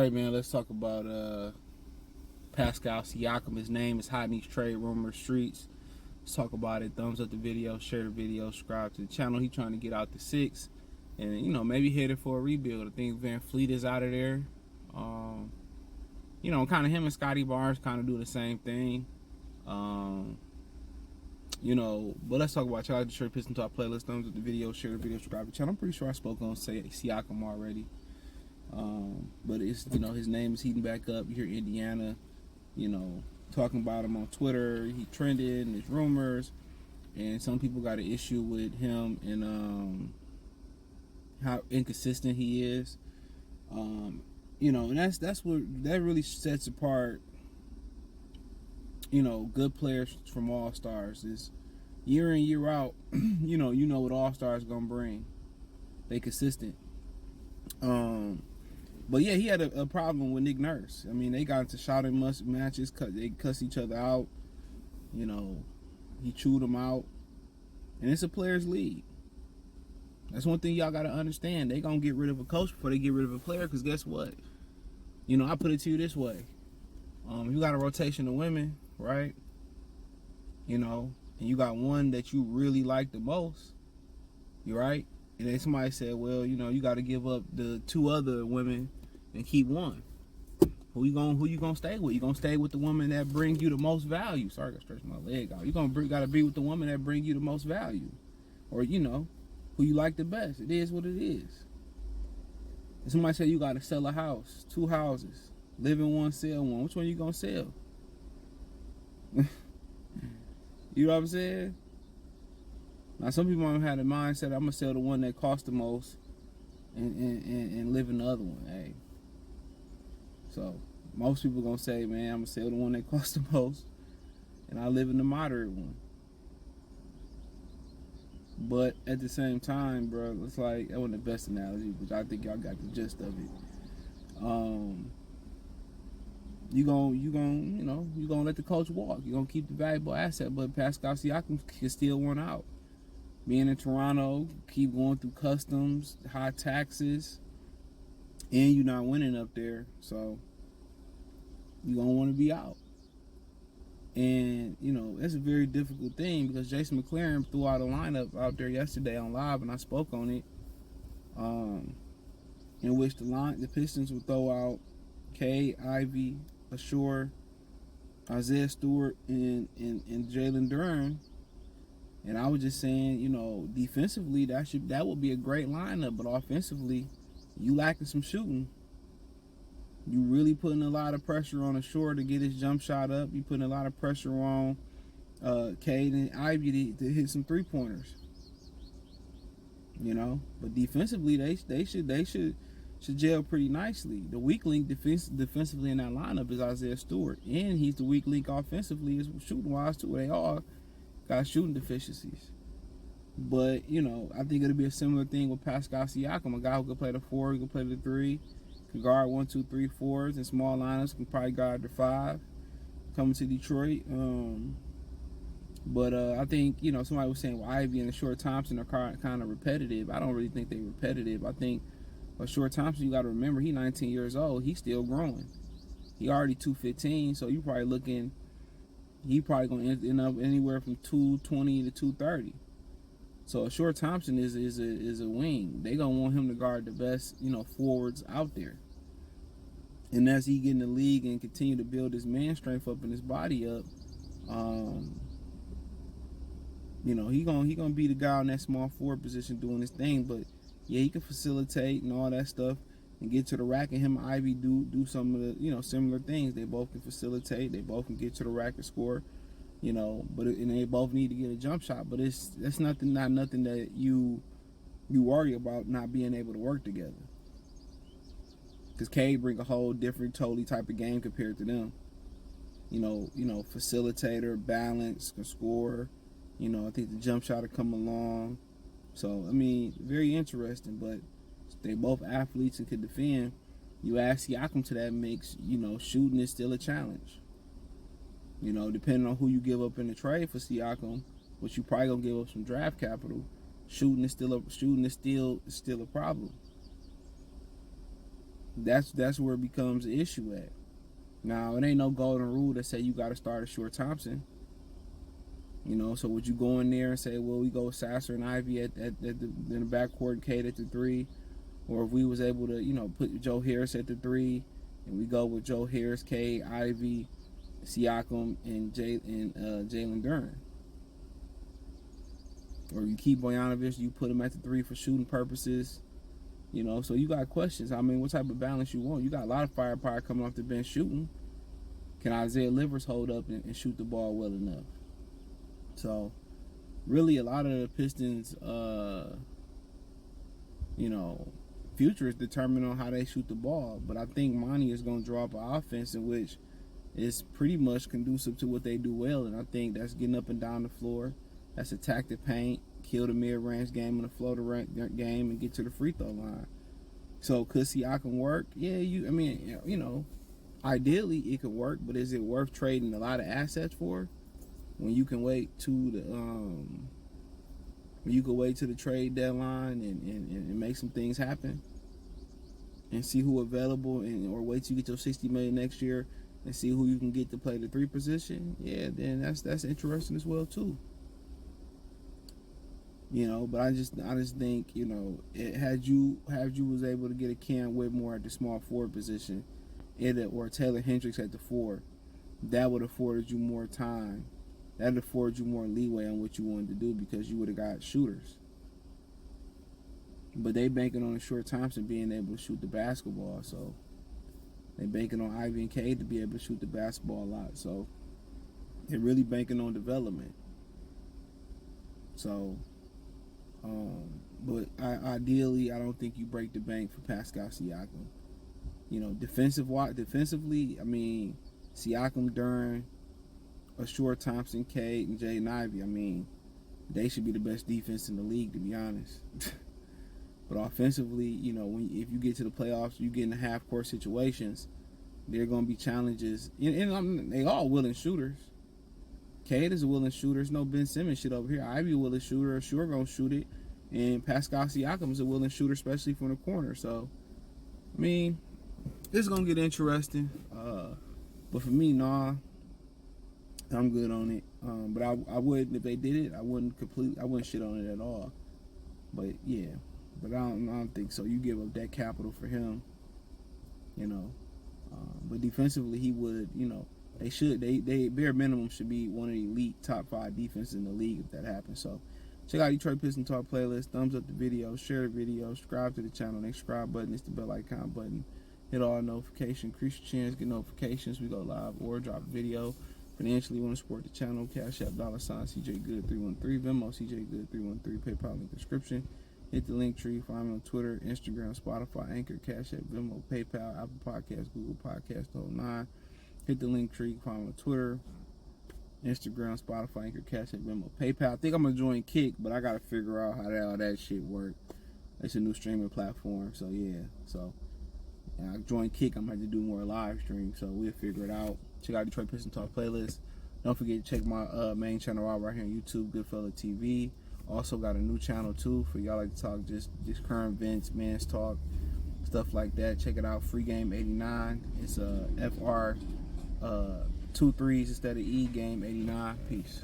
right, man. Let's talk about Pascal Siakam. His name is hot in these trade rumor streets. Let's talk about it. Thumbs up the video, share the video, subscribe to the channel. He trying to get out the six, and maybe headed for a rebuild. I think Van Fleet is out of there. Kind of him and Scotty Barnes kind of do the same thing. But let's talk about Charlie Detroit Pistons Talk playlist. Thumbs up the video, share the video, subscribe to the channel. I'm pretty sure I spoke on Siakam already. But it's his name is heating back up. You hear Indiana, talking about him on Twitter. He trended and there's rumors, and some people got an issue with him and how inconsistent he is. And that's what that really sets apart. Good players from all stars is year in, year out. you know what all stars gonna bring. They consistent. But yeah, he had a problem with Nick Nurse. I mean, they got into shouting matches. They cussed each other out. He chewed them out, and it's a players' league. That's one thing y'all gotta understand. They gonna get rid of a coach before they get rid of a player. Cause guess what? I put it to you this way. You got a rotation of women, right? And you got one that you really like the most. You right? And then somebody said, well, you got to give up the two other women and keep one. Who you gonna stay with? You gonna stay with the woman that brings you the most value? Sorry, I got to stretch my leg out. You gotta be with the woman that brings you the most value, or who you like the best. It is what it is. And somebody said you got to sell a house, 2 houses, live in one, sell one. Which one you gonna sell? You know what I'm saying? Now, some people might have had a mindset, I'm going to sell the one that costs the most and live in the other one. Hey. So, most people going to say, man, I'm going to sell the one that costs the most and I live in the moderate one. But at the same time, bro, it's like, that wasn't the best analogy, but I think y'all got the gist of it. You gonna let the coach walk. You gonna keep the valuable asset, but Pascal Siakam can steal one out. Being in Toronto, keep going through customs, high taxes, and you're not winning up there, so you're gonna want to be out. And it's a very difficult thing because Jason McLaren threw out a lineup out there yesterday on live, and I spoke on it. In which the Pistons would throw out K, Ivy, Ashore, Isaiah Stewart, and Jalen Duren. And I was just saying, defensively that would be a great lineup, but offensively, you lacking some shooting. You really putting a lot of pressure on Ashore to get his jump shot up. You putting a lot of pressure on Cade and Ivy to hit some 3-pointers. But defensively, they should gel pretty nicely. The weak link defensively in that lineup is Isaiah Stewart, and he's the weak link offensively, is shooting wise too. They all got shooting deficiencies. But I think it'll be a similar thing with Pascal Siakam, a guy who can play the 4, who can play the 3, can guard 1, 2, 3, 4s in small lineups, can probably guard the 5. Coming to Detroit. But I think somebody was saying, well, Ivy and Short Thompson are kind of repetitive. I don't really think they're repetitive. I think Short Thompson, you got to remember, he's 19 years old. He's still growing. He already 215, so you probably looking. He probably gonna end up anywhere from 220 to 230. So Short Thompson is a wing. They gonna want him to guard the best forwards out there. And as he get in the league and continue to build his man strength up and his body up, he gonna be the guy in that small forward position doing his thing. But yeah, he can facilitate and all that stuff and get to the rack. And him and Ivy do some of the similar things. They both can facilitate. They both can get to the rack and score. But they both need to get a jump shot. But that's not nothing that you worry about not being able to work together. Because Cade bring a whole different, totally type of game compared to them. Facilitator, balance, can score. I think the jump shot will come along. So, very interesting, but they both athletes and could defend. You add Siakam to that mix, shooting is still a challenge. Depending on who you give up in the trade for Siakam, which you probably gonna give up some draft capital, shooting is still a problem. That's where it becomes an issue at. Now, it ain't no golden rule that say you got to start a Short Thompson. You know, so would you go in there and say, well, we go Sasser and Ivy in the backcourt, Cade at the 3, or if we was able to, you know, put Joe Harris at the 3, and we go with Joe Harris, Cade, Ivy, Siakam, and Jalen Duren, or you keep Bojanovic, you put him at the 3 for shooting purposes. You know, so you got questions. I mean, what type of balance you want? You got a lot of firepower coming off the bench shooting. Can Isaiah Livers hold up and shoot the ball well enough? So, really, a lot of the Pistons, you know, future is determined on how they shoot the ball. But I think Monty is going to draw up an offense in which is pretty much conducive to what they do well. And I think that's getting up and down the floor. That's attack the paint, kill the mid-range game and the floater game, and get to the free throw line. So, could Siakam work? Yeah, you know, ideally it could work, but is it worth trading a lot of assets for when you can wait to the trade deadline and make some things happen and see who available, or wait till you get your $60 million next year and see who you can get to play the 3 position? Yeah, then that's interesting as well too. You know, but I just think, you know, had you was able to get a Cam Whitmore at the small forward position, or Taylor Hendricks at the 4, that would have afforded you more time. That would afford you more leeway on what you wanted to do, because you would have got shooters. But they banking on a Short Thompson being able to shoot the basketball, so they banking on Ivy and Cade to be able to shoot the basketball a lot. So they're really banking on development. So. But ideally, I don't think you break the bank for Pascal Siakam. You know, defensively, I mean, Siakam, Duren, a Short Thompson, Cade, and Jaden Ivey, I mean, they should be the best defense in the league, to be honest. But offensively, you know, if you get to the playoffs, you get in the half-court situations, there are going to be challenges. And they all willing shooters. Cade is a willing shooter. There's no Ben Simmons shit over here. Ivy a willing shooter. Sure gonna shoot it. And Pascal Siakam is a willing shooter, especially from the corner. So, I mean, this is gonna get interesting. But for me, nah, I'm good on it. But I wouldn't, if they did it, I wouldn't shit on it at all. But yeah, but I don't think so. You give up that capital for him, you know. But defensively, he would, you know. They bare minimum should be one of the elite top 5 defenses in the league if that happens. So check out Detroit Pistons Talk playlist. Thumbs up the video, share the video, subscribe to the channel. Next subscribe button is the bell icon button. Hit all notifications, increase your chance, get notifications. We go live or drop a video. Financially, want to support the channel? Cash App $CJ Good 313, Venmo CJ Good 313, PayPal in the description. Hit the link tree. Find me on Twitter, Instagram, Spotify, Anchor, Cash App, Venmo, PayPal, Apple Podcasts, Google Podcasts, the whole 9. Hit the link tree. Find me on Twitter, Instagram, Spotify, Anchor, Cash App, Venmo, PayPal. I think I'm going to join Kick, but I got to figure out how all that shit work. It's a new streaming platform, so yeah. So I joined Kick. I'm going to have to do more live streams, so we'll figure it out. Check out Detroit Pistons Talk playlist. Don't forget to check my main channel out right here on YouTube, Goodfella TV. Also got a new channel too for y'all like to talk just current events, man's talk, stuff like that. Check it out, Free Game 89. It's FR 2 3s instead of E Game 89. Peace.